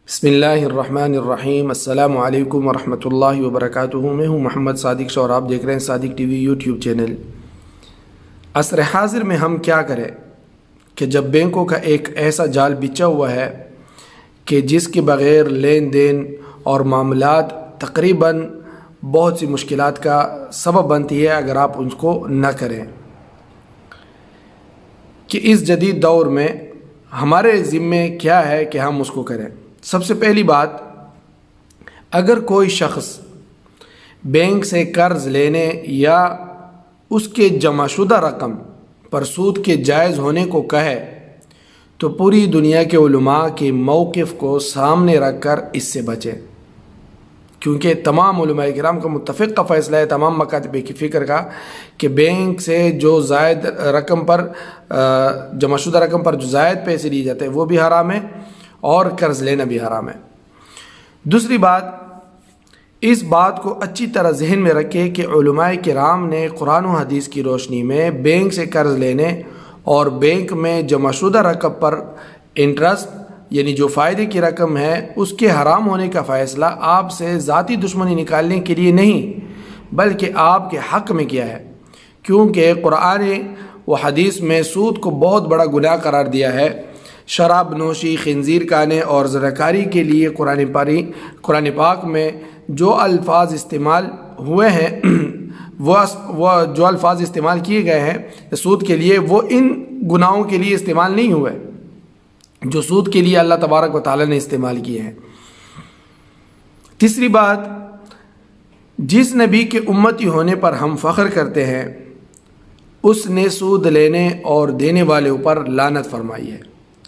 بسم اللہ الرحمن الرحیم۔ السلام علیکم ورحمۃ اللہ وبرکاتہ۔ میں ہوں محمد صادق شاہ اور آپ دیکھ رہے ہیں صادق ٹی وی یوٹیوب چینل۔ عصر حاضر میں ہم کیا کریں کہ جب بینکوں کا ایک ایسا جال بچھا ہوا ہے کہ جس کے بغیر لین دین اور معاملات تقریباً بہت سی مشکلات کا سبب بنتی ہے اگر آپ ان کو نہ کریں، کہ اس جدید دور میں ہمارے ذمے کیا ہے کہ ہم اس کو کریں۔ سب سے پہلی بات، اگر کوئی شخص بینک سے قرض لینے یا اس کے جمع شدہ رقم پر سود کے جائز ہونے کو کہے تو پوری دنیا کے علماء کے موقف کو سامنے رکھ کر اس سے بچے، کیونکہ تمام علماء کرام کا متفق فیصلہ ہے، تمام مکاتب کی فکر کا، کہ بینک سے جو زائد رقم پر جمع شدہ رقم پر جو زائد پیسے لیے جاتے ہیں وہ بھی حرام ہے اور قرض لینا بھی حرام ہے۔ دوسری بات، اس بات کو اچھی طرح ذہن میں رکھے کہ علماء کرام نے قرآن و حدیث کی روشنی میں بینک سے قرض لینے اور بینک میں جمع شدہ رقم پر انٹرسٹ یعنی جو فائدے کی رقم ہے اس کے حرام ہونے کا فیصلہ آپ سے ذاتی دشمنی نکالنے کے لیے نہیں بلکہ آپ کے حق میں کیا ہے، کیونکہ قرآن و حدیث میں سود کو بہت بڑا گناہ قرار دیا ہے۔ شراب نوشی، خنزیر کھانے اور زناکاری کے لیے قرآن پاک میں جو الفاظ استعمال ہوئے ہیں وہ جو الفاظ استعمال کیے گئے ہیں سود کے لیے، وہ ان گناہوں کے لیے استعمال نہیں ہوئے جو سود کے لیے اللہ تبارک و تعالی نے استعمال کیے ہیں۔ تیسری بات، جس نبی کے امتی ہونے پر ہم فخر کرتے ہیں اس نے سود لینے اور دینے والے اوپر لعنت فرمائی ہے،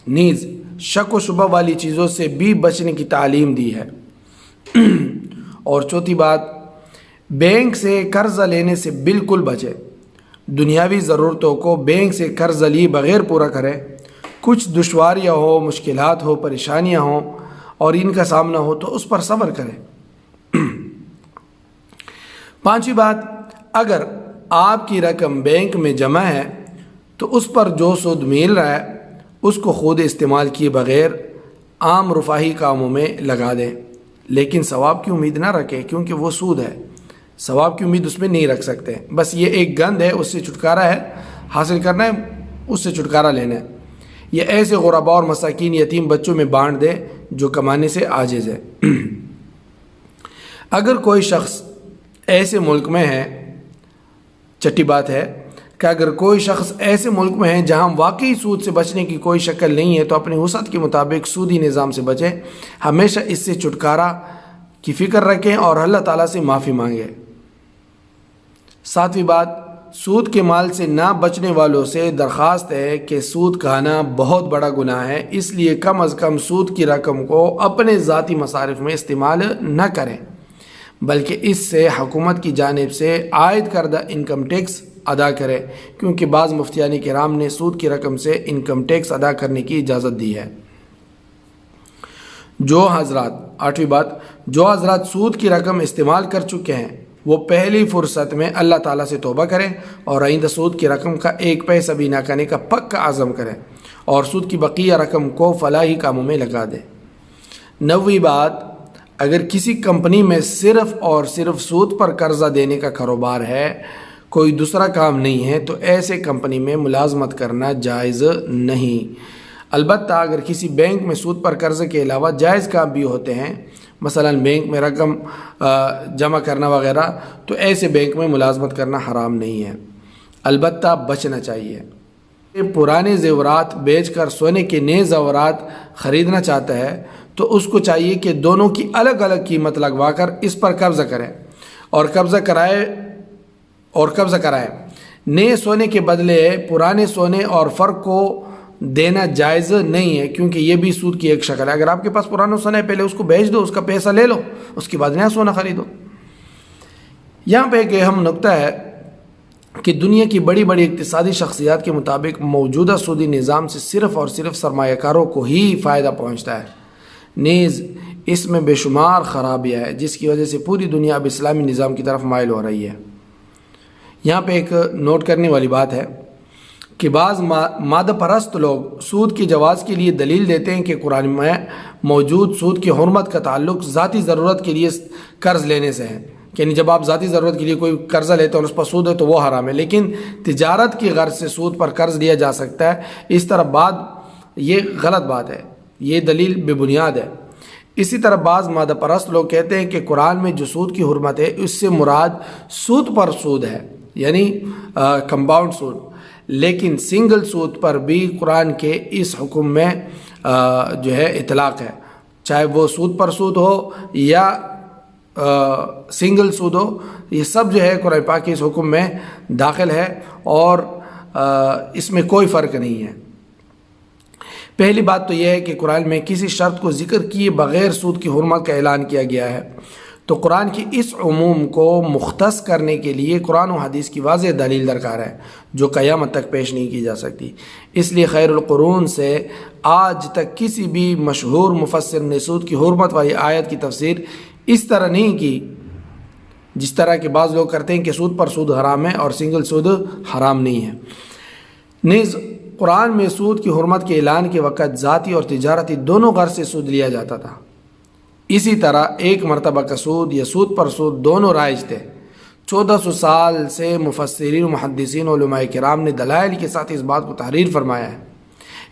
نیز شک و شبہ والی چیزوں سے بھی بچنے کی تعلیم دی ہے۔ اور چوتھی بات، بینک سے قرضہ لینے سے بالکل بچے، دنیاوی ضرورتوں کو بینک سے قرضہ لیے بغیر پورا کرے۔ کچھ دشواریاں ہو، مشکلات ہو، پریشانیاں ہوں اور ان کا سامنا ہو تو اس پر صبر کرے۔ پانچویں بات، اگر آپ کی رقم بینک میں جمع ہے تو اس پر جو سود مل رہا ہے اس کو خود استعمال کیے بغیر عام رفاہی کاموں میں لگا دیں، لیکن ثواب کی امید نہ رکھیں کیونکہ وہ سود ہے، ثواب کی امید اس میں نہیں رکھ سکتے۔ بس یہ ایک گند ہے، اس سے چھٹکارا ہے حاصل کرنا ہے، اس سے چھٹکارا لینا ہے۔ یہ ایسے غرباء اور مساکین یتیم بچوں میں بانٹ دے جو کمانے سے عاجز ہے۔ اگر کوئی شخص ایسے ملک میں ہے، چھٹی بات ہے کہ اگر کوئی شخص ایسے ملک میں ہے جہاں واقعی سود سے بچنے کی کوئی شکل نہیں ہے تو اپنی وسعت کے مطابق سودی نظام سے بچے، ہمیشہ اس سے چھٹکارا کی فکر رکھیں اور اللہ تعالیٰ سے معافی مانگیں۔ ساتویں بات، سود کے مال سے نہ بچنے والوں سے درخواست ہے کہ سود کھانا بہت بڑا گناہ ہے، اس لیے کم از کم سود کی رقم کو اپنے ذاتی مصارف میں استعمال نہ کریں بلکہ اس سے حکومت کی جانب سے عائد کردہ انکم ٹیکس ادا کرے، کیونکہ بعض مفتیان کرام نے سود کی رقم سے انکم ٹیکس ادا کرنے کی اجازت دی ہے۔ آٹھویں بات، جو حضرات سود کی رقم استعمال کر چکے ہیں وہ پہلی فرصت میں اللہ تعالیٰ سے توبہ کریں اور آئندہ سود کی رقم کا ایک پیسہ بھی نہ کرنے کا پکا عزم کریں اور سود کی بقیہ رقم کو فلاحی کاموں میں لگا دیں۔ نویں بات، اگر کسی کمپنی میں صرف اور صرف سود پر قرضہ دینے کا کاروبار ہے، کوئی دوسرا کام نہیں ہے، تو ایسے کمپنی میں ملازمت کرنا جائز نہیں۔ البتہ اگر کسی بینک میں سود پر قرضے کے علاوہ جائز کام بھی ہوتے ہیں، مثلا بینک میں رقم جمع کرنا وغیرہ، تو ایسے بینک میں ملازمت کرنا حرام نہیں ہے، البتہ بچنا چاہیے۔ پرانے زیورات بیچ کر سونے کے نئے زیورات خریدنا چاہتا ہے تو اس کو چاہیے کہ دونوں کی الگ الگ قیمت لگوا کر اس پر قبضہ کرے اور قبضہ کرائے۔ نئے سونے کے بدلے پرانے سونے اور فرق کو دینا جائز نہیں ہے، کیونکہ یہ بھی سود کی ایک شکل ہے۔ اگر آپ کے پاس پرانا سونا ہے پہلے اس کو بیچ دو، اس کا پیسہ لے لو، اس کے بعد نیا سونا خریدو۔ یہاں پہ ایک اہم نقطہ ہے کہ دنیا کی بڑی بڑی اقتصادی شخصیات کے مطابق موجودہ سودی نظام سے صرف اور صرف سرمایہ کاروں کو ہی فائدہ پہنچتا ہے، نیز اس میں بے شمار خرابیاں ہیں جس کی وجہ سے پوری دنیا اب اسلامی نظام کی طرف مائل ہو رہی ہے۔ یہاں پہ ایک نوٹ کرنے والی بات ہے، کہ بعض مادہ پرست لوگ سود کی جواز کے لیے دلیل دیتے ہیں کہ قرآن میں موجود سود کی حرمت کا تعلق ذاتی ضرورت کے لیے قرض لینے سے ہے، یعنی جب آپ ذاتی ضرورت کے لیے کوئی قرضہ لیتے ہیں اور اس پر سود ہے تو وہ حرام ہے، لیکن تجارت کی غرض سے سود پر قرض لیا جا سکتا ہے، اس طرح یہ غلط بات ہے، یہ دلیل بے بنیاد ہے۔ اسی طرح بعض مادہ پرست لوگ کہتے ہیں کہ قرآن میں جو سود کی حرمت ہے اس سے مراد سود پر سود ہے، یعنی کمپاؤنڈ سود، لیکن سنگل سود پر بھی قرآن کے اس حکم میں جو ہے اطلاق ہے، چاہے وہ سود پر سود ہو یا سنگل سود ہو، یہ سب جو ہے قرآن پاک کے اس حکم میں داخل ہے اور اس میں کوئی فرق نہیں ہے۔ پہلی بات تو یہ ہے کہ قرآن میں کسی شرط کو ذکر کیے بغیر سود کی حرمت کا اعلان کیا گیا ہے، تو قرآن کی اس عموم کو مختص کرنے کے لیے قرآن و حدیث کی واضح دلیل درکار ہے جو قیامت تک پیش نہیں کی جا سکتی۔ اس لیے خیر القرون سے آج تک کسی بھی مشہور مفسر نے سود کی حرمت والی آیت کی تفسیر اس طرح نہیں کی جس طرح کہ بعض لوگ کرتے ہیں کہ سود پر سود حرام ہے اور سنگل سود حرام نہیں ہے۔ نیز قرآن میں سود کی حرمت کے اعلان کے وقت ذاتی اور تجارتی دونوں غرض سے سود لیا جاتا تھا، اسی طرح ایک مرتبہ کا سود یا سود پر سود دونوں رائج تھے۔ 1400 سال سے مفسرین و محدثین و علماء کرام نے دلائل کے ساتھ اس بات کو تحریر فرمایا ہے۔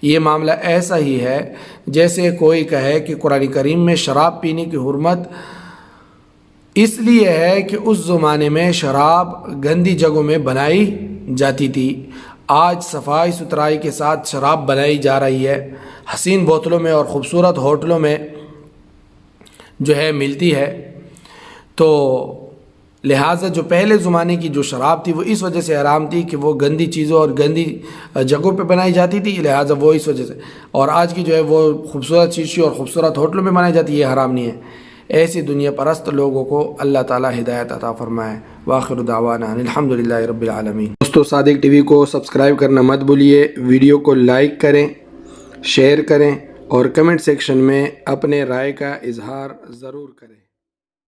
یہ معاملہ ایسا ہی ہے جیسے کوئی کہے کہ قرآن کریم میں شراب پینے کی حرمت اس لیے ہے کہ اس زمانے میں شراب گندی جگہوں میں بنائی جاتی تھی، آج صفائی ستھرائی کے ساتھ شراب بنائی جا رہی ہے، حسین بوتلوں میں اور خوبصورت ہوٹلوں میں جو ہے ملتی ہے، تو لہٰذا جو پہلے زمانے کی جو شراب تھی وہ اس وجہ سے حرام تھی کہ وہ گندی چیزوں اور گندی جگہوں پہ بنائی جاتی تھی، لہٰذا وہ اس وجہ سے، اور آج کی جو ہے وہ خوبصورت شیشے اور خوبصورت ہوٹلوں میں بنائی جاتی ہے، یہ حرام نہیں ہے۔ ایسی دنیا پرست لوگوں کو اللہ تعالیٰ ہدایت عطا فرمائے۔ وآخر دعوانا الحمدللہ رب العالمین۔ دوستو صادق ٹی وی کو سبسکرائب کرنا مت بھولیے، ویڈیو کو لائک کریں، شیئر کریں اور کمنٹ سیکشن میں اپنے رائے کا اظہار ضرور کریں۔